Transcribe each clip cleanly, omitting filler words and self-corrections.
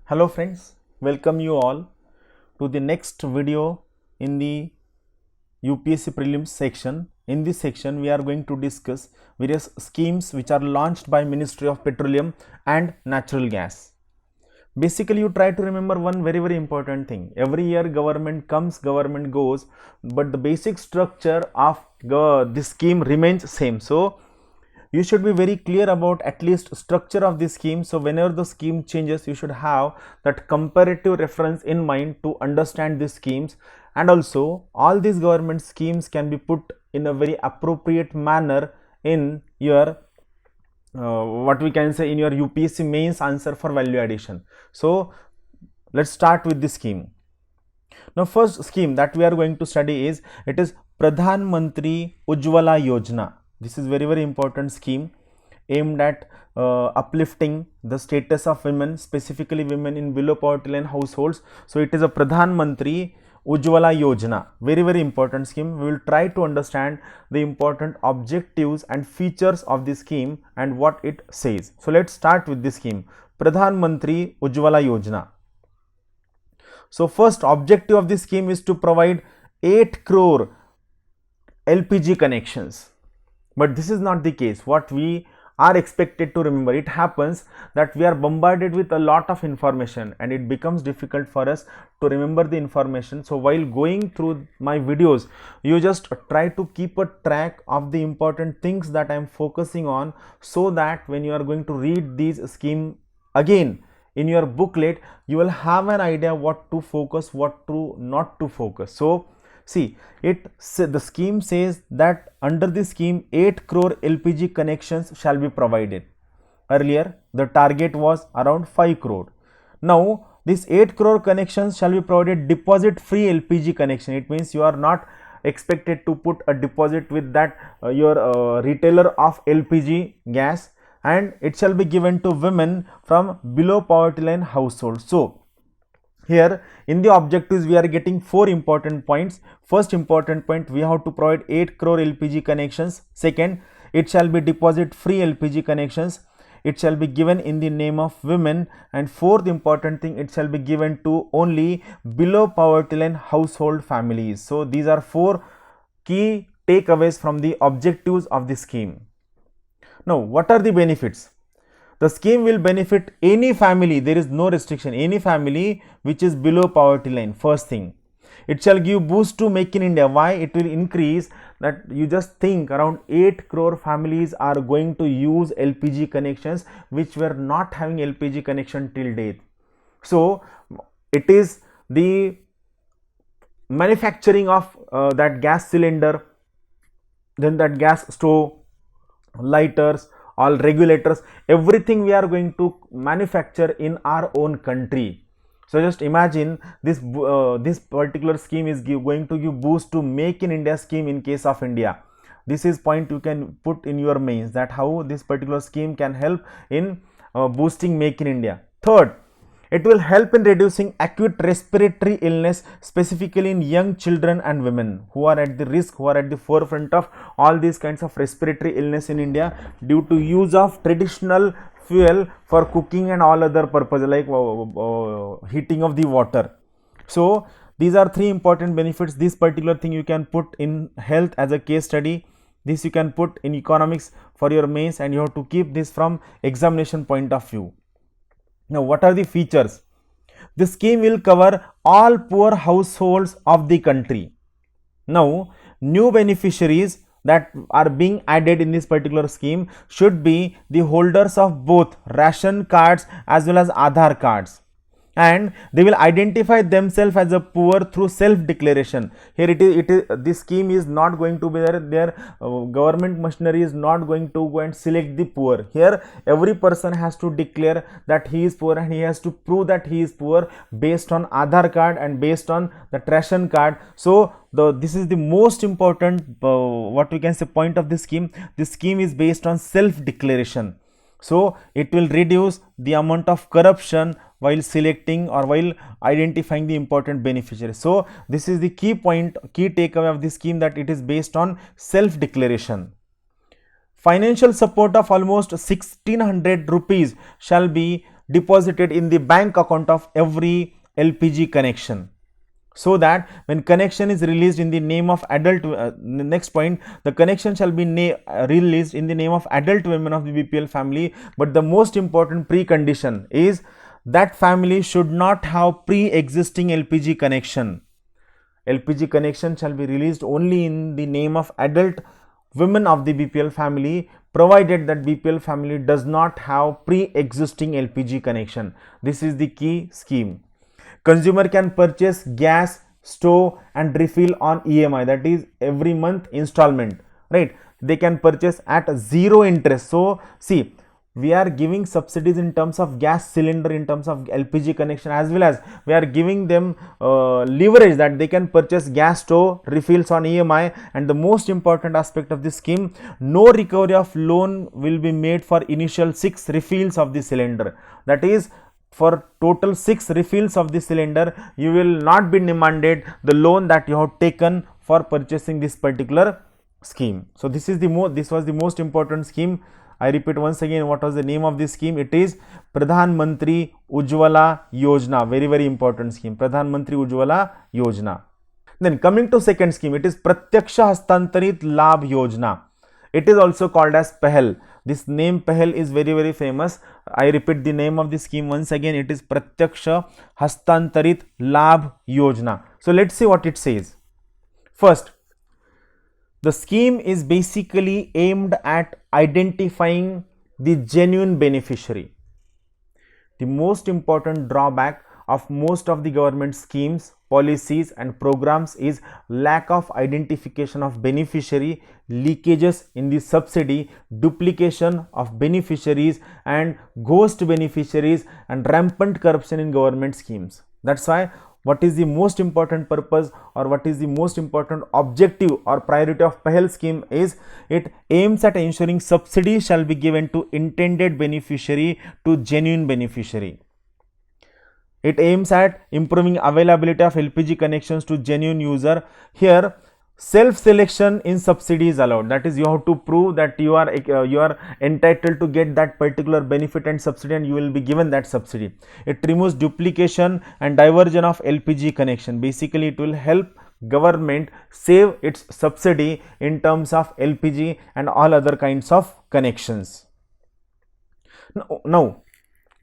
Hello friends, welcome you all to the next video in the UPSC prelims section. In this section, we are going to discuss various schemes which are launched by Ministry of Petroleum and Natural Gas. Basically, you try to remember one very important thing. Every year government comes, government goes, but the basic structure of this scheme remains same. So, you should be very clear about at least structure of the scheme. So whenever the scheme changes, you should have that comparative reference in mind to understand these schemes. And also all these government schemes can be put in a very appropriate manner in your what we can say in your UPSC mains answer for value addition. So let's start with the scheme. Now first scheme that we are going to study is Pradhan Mantri Ujjwala Yojana. This is very important scheme aimed at uplifting the status of women, specifically women in below poverty line households. So it is a Pradhan Mantri Ujjwala Yojana, very important scheme. We will try to understand the important objectives and features of this scheme and what it says. So let's start with this scheme, Pradhan Mantri Ujjwala Yojana. So first objective of this scheme is to provide 8 crore LPG connections. But this is not the case. What we are expected to remember, it happens that we are bombarded with a lot of information and it becomes difficult for us to remember the information. So while going through my videos, you just try to keep a track of the important things that I am focusing on, so that when you are going to read these scheme again in your booklet, you will have an idea what to focus, what to not to focus. So see, the scheme says that under this scheme 8 crore LPG connections shall be provided. Earlier the target was around 5 crore. Now this 8 crore connections shall be provided deposit free LPG connection. It means you are not expected to put a deposit with that your retailer of LPG gas, and it shall be given to women from below poverty line households. So here in the objectives we are getting 4 important points. First important point, we have to provide 8 crore LPG connections. Second, it shall be deposit free LPG connections. It shall be given in the name of women. And fourth important thing, it shall be given to only below poverty line household families. So these are 4 key takeaways from the objectives of the scheme. Now what are the benefits? The scheme will benefit any family, there is no restriction, any family which is below poverty line. First thing, it shall give boost to Make in India. Why? It will increase that. You just think around 8 crore families are going to use LPG connections which were not having LPG connection till date. So it is the manufacturing of that gas cylinder, then that gas stove, lighters, all regulators, everything we are going to manufacture in our own country. So just imagine this this particular scheme is going to give boost to Make in India scheme in case of India. This is point you can put in your mains, that how this particular scheme can help in boosting Make in India. Third, it will help in reducing acute respiratory illness, specifically in young children and women who are at the risk, who are at the forefront of all these kinds of respiratory illness in India due to use of traditional fuel for cooking and all other purposes like heating of the water. So these are 3 important benefits. This particular thing you can put in health as a case study. This you can put in economics for your mains, and you have to keep this from examination point of view. Now what are the features? The scheme will cover all poor households of the country. Now new beneficiaries that are being added in this particular scheme should be the holders of both ration cards as well as Aadhaar cards, and they will identify themselves as a poor through self declaration. Here it is this scheme is not going to be their government machinery is not going to go and select the poor. Here every person has to declare that he is poor, and he has to prove that he is poor based on Aadhaar card and based on the ration card. So this is the most important what we can say point of this scheme. This scheme is based on self declaration. So it will reduce the amount of corruption while selecting or while identifying the important beneficiaries. So this is the key point, key takeaway of this scheme, that it is based on self declaration. Financial support of almost 1600 rupees shall be deposited in the bank account of every LPG connection, so that when connection is released in the name of adult, next point, the connection shall be released in the name of adult women of the BPL family, but the most important precondition is that family should not have pre-existing LPG connection. LPG connection shall be released only in the name of adult women of the BPL family, provided that BPL family does not have pre-existing LPG connection. This is the key scheme. Consumer can purchase gas, stove and refill on EMI, that is every month installment, right? They can purchase at zero interest. So see, we are giving subsidies in terms of gas cylinder, in terms of LPG connection, as well as we are giving them leverage that they can purchase gas stove, refills on EMI. And the most important aspect of this scheme, no recovery of loan will be made for initial 6 refills of the cylinder. That is, for total 6 refills of the cylinder, you will not be demanded the loan that you have taken for purchasing this particular scheme. So this was the most important scheme. I repeat once again, what was the name of this scheme? It is Pradhan Mantri Ujjwala Yojana. Very, very important scheme, Pradhan Mantri Ujjwala Yojana. Then coming to second scheme, it is Pratyaksha Hastantarit Labh Yojana. It is also called as PAHEL. This name PAHEL is very, very famous. I repeat the name of the scheme once again. It is Pratyaksha Hastantarit Labh Yojana. So let's see what it says. First, the scheme is basically aimed at identifying the genuine beneficiary. The most important drawback of most of the government schemes, policies and programs is lack of identification of beneficiary, leakages in the subsidy, duplication of beneficiaries and ghost beneficiaries, and rampant corruption in government schemes. That's why what is the most important purpose, or what is the most important objective or priority of PAHEL scheme is it aims at ensuring subsidy shall be given to intended beneficiary to genuine beneficiary. It aims at improving availability of LPG connections to genuine user. Here, self-selection in subsidy is allowed. That is, you have to prove that you are entitled to get that particular benefit and subsidy, and you will be given that subsidy. It removes duplication and diversion of LPG connection. Basically, it will help government save its subsidy in terms of LPG and all other kinds of connections. Now,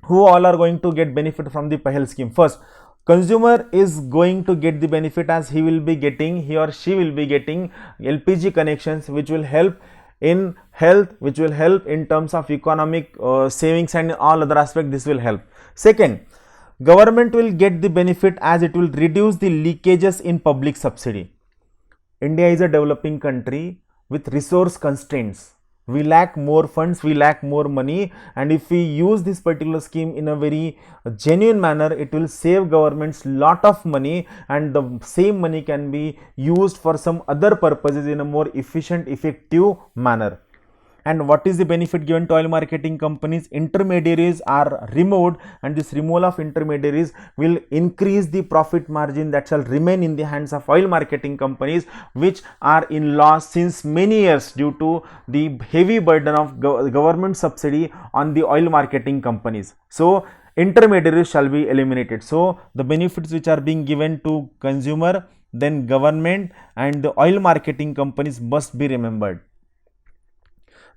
who all are going to get benefit from the PAHEL scheme? First, consumer is going to get the benefit, as he or she will be getting LPG connections, which will help in health, which will help in terms of economic savings and all other aspects. This will help. Second, government will get the benefit as it will reduce the leakages in public subsidy. India is a developing country with resource constraints. We lack more funds, we lack more money, and if we use this particular scheme in a very genuine manner, it will save governments lot of money, and the same money can be used for some other purposes in a more efficient, effective manner. And what is the benefit given to oil marketing companies? Intermediaries are removed, and this removal of intermediaries will increase the profit margin that shall remain in the hands of oil marketing companies, which are in loss since many years due to the heavy burden of government subsidy on the oil marketing companies. So intermediaries shall be eliminated. So the benefits which are being given to consumer, then government and the oil marketing companies must be remembered.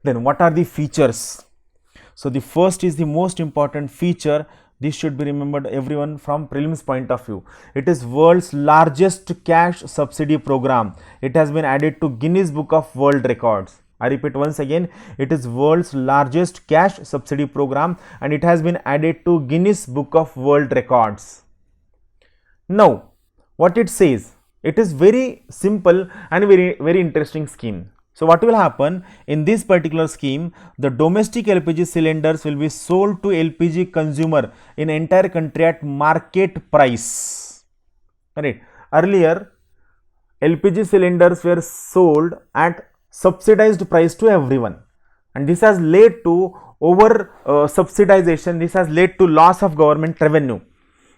Then what are the features? So the first is the most important feature. This should be remembered, everyone, from prelims point of view. It is world's largest cash subsidy program. It has been added to Guinness Book of World Records. I repeat once again, it is world's largest cash subsidy program, and it has been added to Guinness Book of World Records. Now, what it says, it is very simple and very interesting scheme. So what will happen in this particular scheme? The domestic LPG cylinders will be sold to LPG consumer in entire country at market price. Right? Earlier, LPG cylinders were sold at subsidized price to everyone, and this has led to over subsidization. This has led to loss of government revenue.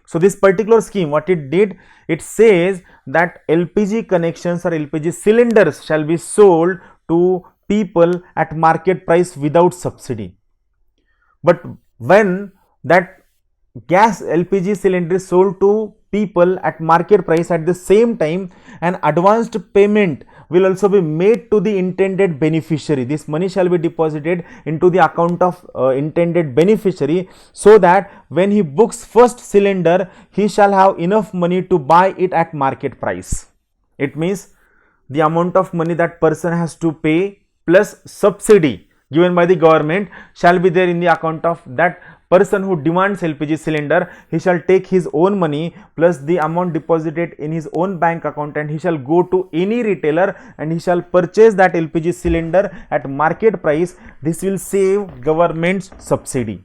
So this particular scheme, what it did, it says that LPG connections or LPG cylinders shall be sold to people at market price without subsidy. But when that gas LPG cylinder is sold to people at market price, at the same time an advanced payment will also be made to the intended beneficiary. This money shall be deposited into the account of intended beneficiary, so that when he books first cylinder, he shall have enough money to buy it at market price. It means the amount of money that person has to pay plus subsidy given by the government shall be there in the account of that person who demands LPG cylinder. He shall take his own money plus the amount deposited in his own bank account, and he shall go to any retailer and he shall purchase that LPG cylinder at market price. This will save government's subsidy.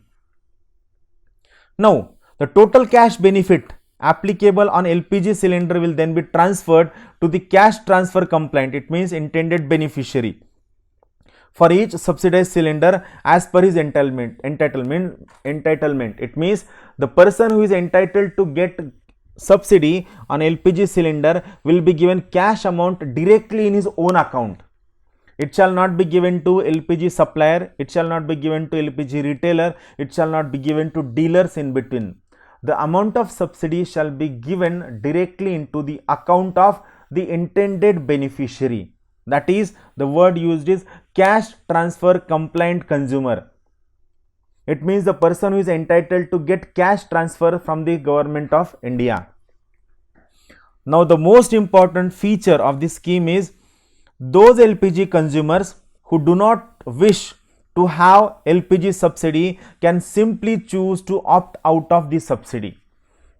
Now, the total cash benefit applicable on LPG cylinder will then be transferred to the cash transfer compliant. It means intended beneficiary for each subsidized cylinder as per his entitlement. It means the person who is entitled to get subsidy on LPG cylinder will be given cash amount directly in his own account. It shall not be given to LPG supplier, it shall not be given to LPG retailer, it shall not be given to dealers in between. The amount of subsidy shall be given directly into the account of the intended beneficiary. That is, the word used is cash transfer compliant consumer. It means the person who is entitled to get cash transfer from the government of India. Now, the most important feature of this scheme is those LPG consumers who do not wish to have LPG subsidy can simply choose to opt out of the subsidy.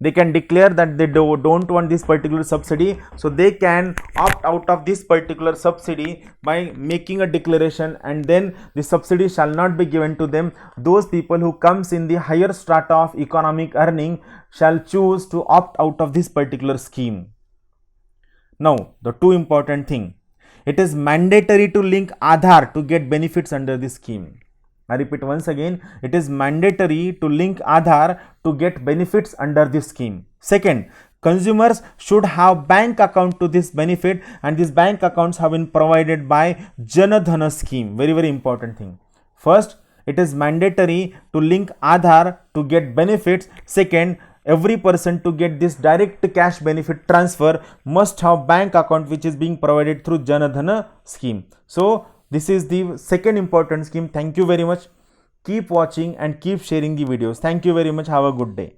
They can declare that they don't want this particular subsidy, so they can opt out of this particular subsidy by making a declaration, and then the subsidy shall not be given to them. Those people who comes in the higher strata of economic earning shall choose to opt out of this particular scheme. Now, the two important thing, it is mandatory to link Aadhaar to get benefits under this scheme. I repeat once again, it is mandatory to link Aadhaar to get benefits under this scheme. Second, consumers should have bank account to this benefit, and these bank accounts have been provided by Jan Dhan scheme. Very, very important thing. First, it is mandatory to link Aadhaar to get benefits. Second, every person to get this direct cash benefit transfer must have bank account which is being provided through Jan Dhan scheme. So, this is the second important scheme. Thank you very much. Keep watching and keep sharing the videos. Thank you very much. Have a good day.